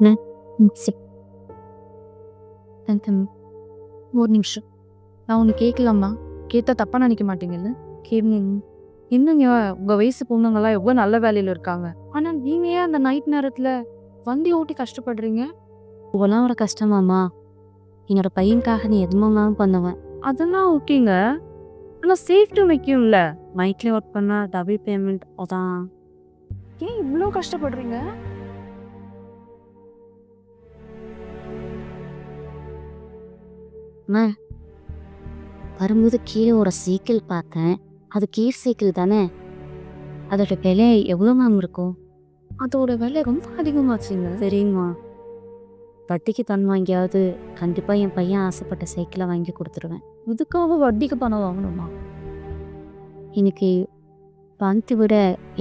ம். சரி. ஒரு நிமிஷம். நான் ஒண்ணு கேட்கலாமா? கேட்டா தப்பா நினைக்க மாட்டீங்கல்ல? கேளுங்க. என்னங்க உங்க வயசு பொண்ணுங்கலாம் எவ்வளோ நல்ல வேலையில இருக்காங்க. ஆனா நீங்க ஏன் அந்த நைட் நேரத்துல வண்டி ஓட்டி கஷ்டப்படுறீங்க? இதெல்லாம் ஒரு கஷ்டமாம்மா? என்னோட பையனுக்காக நீ எதுவும்னாலும் பண்ணுவேன். அதெல்லாம் ஓகேங்க. ஆனா சேஃப்டி முக்கியம்ல. நைட்ல ஒர்க் பண்ணா டபுள் பேமெண்ட் அதான். ஏன் இவ்ளோ கஷ்டப்படுறீங்க? அம்மா, வரும்போது கீழே ஒரு சைக்கிள் பார்த்தேன். அது கீர் சைக்கிள் தானே? அதோட விலை எவ்வளோ மேம் இருக்கும்? அதோட விலை ரொம்ப அதிகமாச்சுங்க. சரிங்கம்மா. வட்டிக்கு பணம் வாங்கியாவது கண்டிப்பா என் பையன் ஆசைப்பட்ட சைக்கிளை வாங்கி கொடுத்துருவேன். இதுக்காக வட்டிக்கு பணம் வாங்கணுமா? இன்னைக்கு பணத்தை விட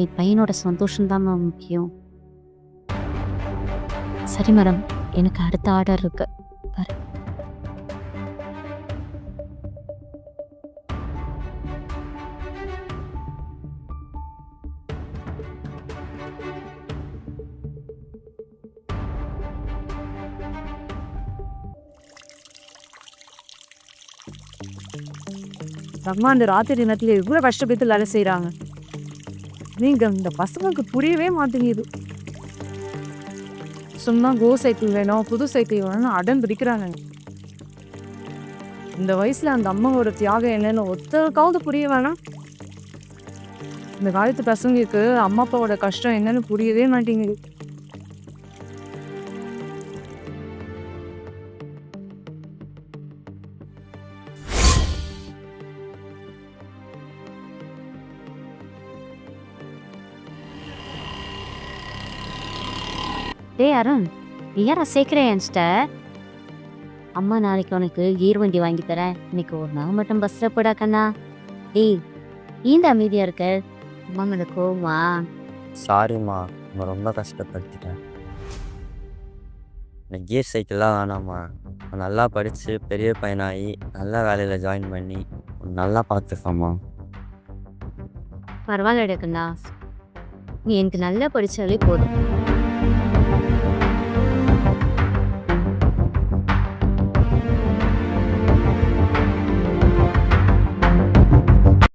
என் பையனோட சந்தோஷம் முக்கியம். சரி மேடம், எனக்கு அடுத்த ஆர்டர் இருக்கு. பாரு. அம்மா அந்த ராத்திரி நேரத்துல எவ்வளோ கஷ்டப்பட்டு வேலை செய்றாங்க. நீங்க இந்த பசங்களுக்கு புரியவே மாட்டேங்குது. சும்மா கோ சைக்கிள் வேணும், புது சைக்கிள் வேணும்னு அடம் பிடிக்கிறாங்க. இந்த வயசுல அந்த அம்மாவோட தியாகம் என்னன்னு ஒருத்தருக்காவது புரிய வேணாம். இந்த காலத்து பசங்களுக்கு அம்மா அப்பாவோட கஷ்டம் என்னன்னு புரியவே மாட்டேங்குது. டேய் அருண், நீ யாரா சேர்க்கிறேன் என்கிட்ட? அம்மா நாளைக்கு உனக்கு கீர் வண்டி வாங்கி தரேன். இன்னைக்கு ஒரு நாள் மட்டும் பஸ்ல போடா கண்ணா. டேய், இந்த அமைதியா இருக்க? அம்மா மேல கோவமா? சாரிம்மா, நான் ரொம்ப கஷ்டப்படுத்திட்டேன். இந்த கியர் சைக்கிள்லாம் வேணாம்மா. நான் நல்லா படித்து பெரிய பையனாகி நல்ல வேலையில் ஜாயின் பண்ணி நல்லா பார்த்துக்கம்மா. பரவாயில்ல கண்ணா, நீ எனக்கு நல்லா படிச்சாலே போதும்.